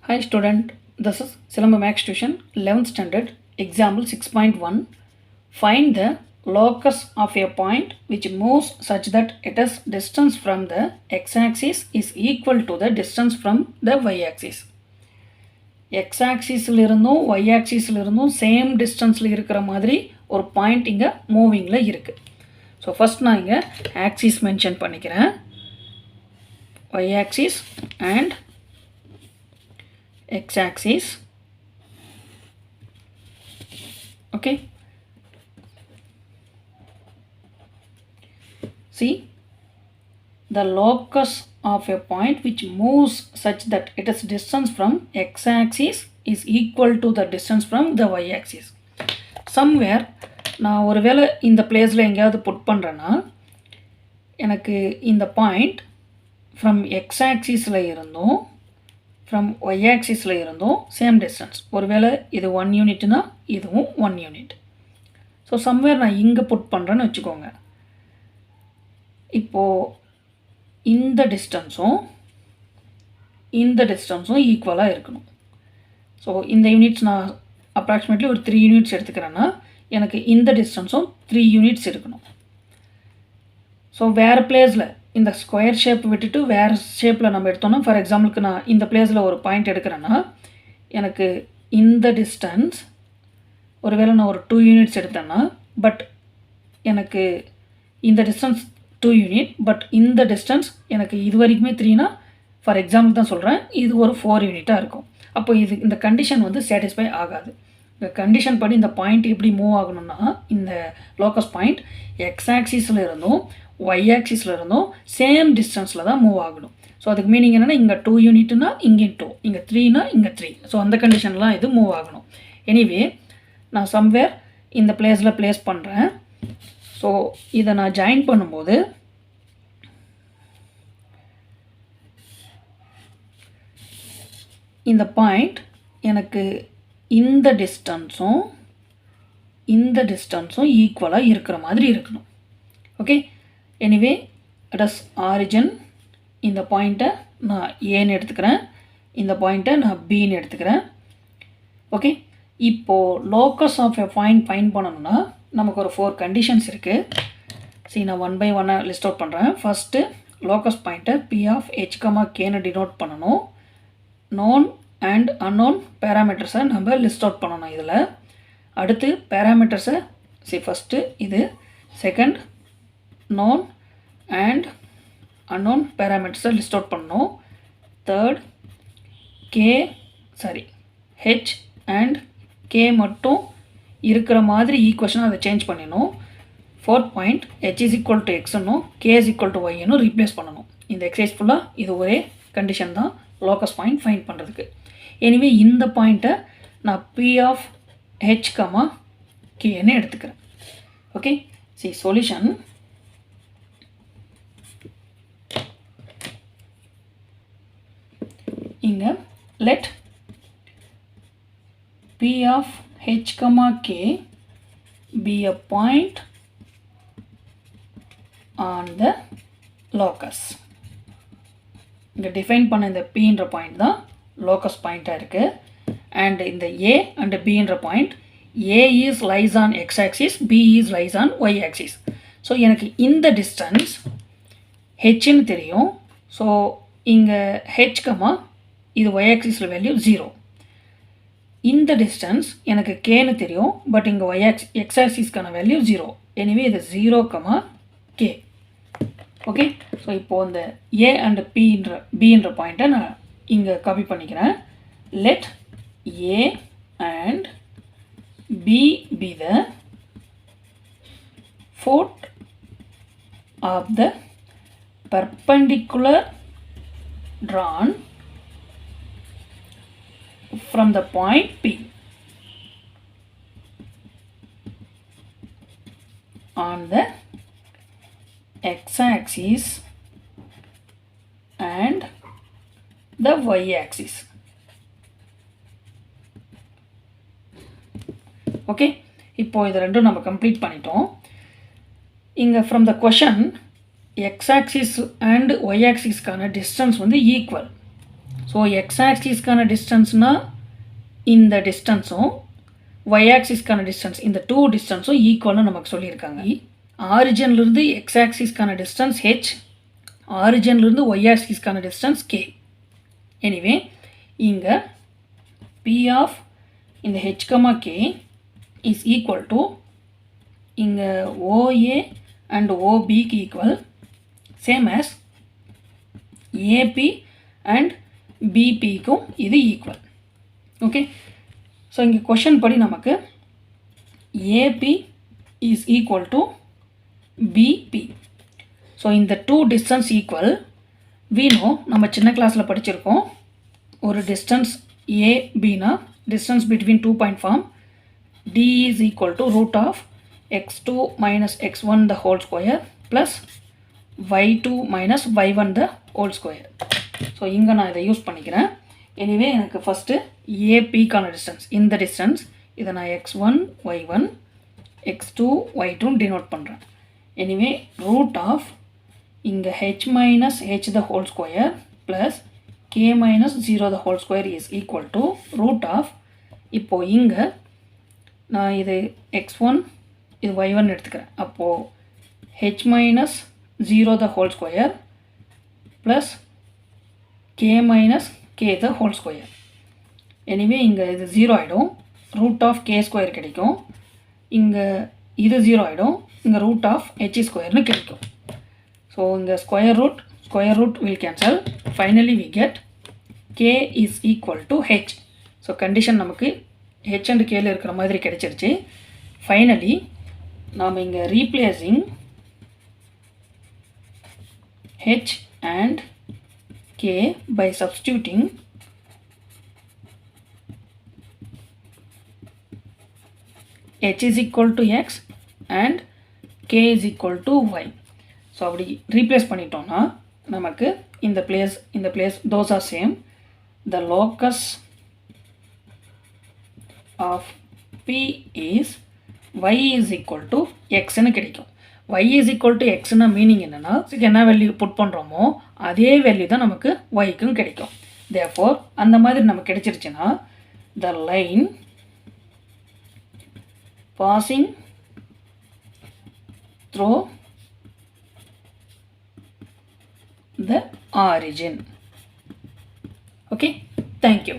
Hi student, this is Silamba Max Tuition 11th standard example 6.1. Find the locus of a point which moves such that its distance from the x-axis is equal to the distance from the y-axis. x-axis இருந்தும் y-axis இருந்தும் same distanceல இருக்கிற மாதிரி ஒரு point இங்க movingல இருக்கு. So first நான் இங்க axis mention பண்ணிக்கிறேன். y-axis and x-axis. Okay, see the locus of a point which moves such that its distance from x-axis is equal to the distance from the y-axis. Somewhere நான் ஒருவேளை இந்த பிளேஸில் எங்கேயாவது put பண்ணுறேன்னா எனக்கு இந்த பாயிண்ட் ஃப்ரம் x-axisல இருந்தும் ஃப்ரம் y-axisல இருந்தும் சேம் டிஸ்டன்ஸ். ஒருவேளை இது 1 யூனிட்னா இதுவும் 1 யூனிட். ஸோ சம்வேர் நான் இங்கே புட் பண்ணுறேன்னு வச்சுக்கோங்க. இப்போது இந்த டிஸ்டன்ஸும் ஈக்குவலாக இருக்கணும். ஸோ இந்த யூனிட்ஸ் நான் அப்ராக்சிமேட்லி ஒரு 3 யூனிட்ஸ் எடுத்துக்கிறேன்னா எனக்கு இந்த டிஸ்டன்ஸும் 3 யூனிட்ஸ் இருக்கணும். ஸோ வேறு பிளேஸில் இந்த ஸ்கொயர் ஷேப் விட்டுட்டு வேறு ஷேப்பில் நம்ம எடுத்தோன்னா, ஃபார் எக்ஸாம்பிளுக்கு நான் இந்த பிளேஸில் ஒரு பாயிண்ட் எடுக்கிறேன்னா எனக்கு இந்த டிஸ்டன்ஸ் ஒருவேளை நான் ஒரு 2 யூனிட்ஸ் எடுத்தேன்னா, பட் எனக்கு இந்த டிஸ்டன்ஸ் 2 யூனிட், பட் இந்த டிஸ்டன்ஸ் எனக்கு இது வரைக்குமே 3னா ஃபார் எக்ஸாம்பிள் தான் சொல்கிறேன், இது ஒரு 4 யூனிட்டாக இருக்கும். அப்போ இந்த கண்டிஷன் வந்து சாட்டிஸ்ஃபை ஆகாது. இந்த கண்டிஷன் படி இந்த பாயிண்ட் எப்படி மூவ் ஆகணும்னா, இந்த லோக்கஸ் பாயிண்ட் x-axisல இருந்தும் y-axisல இருந்தும் சேம் டிஸ்டன்ஸில் தான் மூவ் ஆகணும். ஸோ அதுக்கு மீனிங் என்னென்னா, இங்கே 2 யூனிட்னா இங்கே 2, இங்கே 3னா இங்கே 3. ஸோ அந்த கண்டிஷன்லாம் இது மூவ் ஆகணும். எனிவே நான் சம்வேர் இந்த பிளேஸில் பிளேஸ் பண்ணுறேன். ஸோ இதை நான் ஜாயின் பண்ணும்போது இந்த பாயிண்ட் எனக்கு இந்த டிஸ்டன்ஸும் ஈக்குவலாக இருக்கிற மாதிரி இருக்கணும். Okay, anyway it is origin. இந்த பாயிண்ட்டை நான் ஏன்னு எடுத்துக்கிறேன், இந்த பாயிண்ட்டை நான் பின்னு எடுத்துக்கிறேன். ஓகே, இப்போது locus of a point find பண்ணணும்னா நமக்கு ஒரு 4 கண்டிஷன்ஸ் இருக்குது. சரி, நான் 1 by 1 லிஸ்ட் அவுட் பண்ணுறேன். ஃபஸ்ட்டு லோக்கஸ் பாயிண்ட்டை பி ஆஃப் ஹெச் கமா கேன்னு டினோட் பண்ணணும். நோன் அண்ட் அன்னோன் பேராமீட்டர்ஸை நம்ம லிஸ்ட் அவுட் பண்ணணும். இதில் அடுத்து பேராமீட்டர்ஸை ஃபஸ்ட்டு இது, second known and unknown parameters list out பண்ணணும். தேர்ட் h and k மட்டும் இருக்கிற மாதிரி ஈக்குவேஷன் அதை சேஞ்ச் பண்ணிடணும். Fourth point h is equal to x னும் k is equal to y னும் ரீப்ளேஸ் பண்ணணும். இந்த எக்ஸசைஸ் ஃபுல்லாக இது ஒரே கண்டிஷன் தான் லோக்கஸ் பாயிண்ட் ஃபைண்ட் பண்ணுறதுக்கு. எனிவே இந்த பாயிண்ட்டை நான் p of h, kன்னு எடுத்துக்கிறேன். Okay, see solution. இங்கே let p of h, k be a point on the locus. இங்கே டிஃபைன் பண்ண இந்த pன்ற பாயிண்ட் தான் லோக்கஸ் பாயிண்ட்டாக இருக்குது. அண்ட் இந்த a அண்ட் bன்ற point a is lies on x-axis, b is lies on y-axis. So எனக்கு இந்த டிஸ்டன்ஸ் ஹெச்ன்னு தெரியும். ஸோ இங்கே h, இது y-axisல வேல்யூ 0. இந்த டிஸ்டன்ஸ் எனக்கு கேன்னு தெரியும், பட் இங்கே x-axisக்கான வேல்யூ 0. எனிவே இது 0, k. ஓகே, ஸோ இப்போது இந்த a அண்ட் bன்ற பாயிண்ட்டை நான் இங்கே காப்பி பண்ணிக்கிறேன். let a and b be the foot of the perpendicular drawn from the point P on the x-axis and the y-axis. Okay, இப்போ இது ரெண்டும் நம்ம கம்ப்ளீட் பண்ணிட்டோம். இங்கே from the question x-axis and y-axisக்கான டிஸ்டன்ஸ் வந்து ஈக்குவல். ஸோ எக்ஸ் ஆக்சிஸ்க்கான டிஸ்டன்ஸ்னால் இந்த டிஸ்டன்ஸும் ஒய் ஆக்சிஸ்க்கான டிஸ்டன்ஸ் இந்த டூ டிஸ்டன்ஸும் ஈக்குவல்னு நமக்கு சொல்லியிருக்காங்க. ஆரிஜின்லேருந்து எக்ஸ் ஆக்சிஸ்க்கான டிஸ்டன்ஸ் ஹெச், ஆரிஜின்லேருந்து ஒய் ஆக்சிஸ்க்கான டிஸ்டன்ஸ் கே. எனிவே இங்கே பி ஆஃப் இந்த H comma K is equal to இங்கே ஓஏ அண்ட் ஓபிக்கு equal same as AB and பிபிக்கும் இது ஈக்குவல். ஓகே, ஸோ இங்கே கொஷன் படி நமக்கு AB is equal to PB. So இந்த டூ டிஸ்டன்ஸ் ஈக்குவல் வீணோ நம்ம சின்ன கிளாஸில் படிச்சிருக்கோம். ஒரு டிஸ்டன்ஸ் ஏபினா distance between 2 point form d is equal to root of x2 minus x1 the whole square plus y2 minus y1 the whole square. So இங்கே நான் இதை யூஸ் பண்ணிக்கிறேன். எனிவே எனக்கு ஃபஸ்ட்டு ஏபிக்கான டிஸ்டன்ஸ் இந்த டிஸ்டன்ஸ் இதை நான் x1 y1 x2 y2 denote பண்ணுறேன். Anyway root of இங்கே h minus h the whole square plus k minus 0 the whole square is equal to root of இப்போது இங்கே நான் இது x1 இது y1 எடுத்துக்கிறேன். அப்போது h minus 0 the whole square plus k minus k the whole square. Anyway இங்கே இது 0 ஆகிடும், ரூட் ஆஃப் k ஸ்கொயர் கிடைக்கும். இங்கே இது 0 ஆகிடும், இங்கே ரூட் ஆஃப் h ஸ்கொயர்னு கிடைக்கும். ஸோ இங்கே square root will cancel. Finally we get k is equal to h. So condition நமக்கு h அண்ட் கேல இருக்கிற மாதிரி கிடைச்சிருச்சு. ஃபைனலி நாம் இங்கே replacing h and k by substituting h is equal to x and k is equal to y. So அப்படி replace பண்ணிட்டோம்னா நமக்கு இந்த place those are same. The locus of p is y is equal to xன்னு கிடைக்கும். y is equal to xன்னா meaning என்னென்னா என்ன value put பண்ணுறோமோ அதே வேல்யூ தான் நமக்கு yக்கும் கிடைக்கும். therefore அந்த மாதிரி நமக்கு கிடைச்சிருச்சுன்னா the line passing through the origin. Okay, thank you.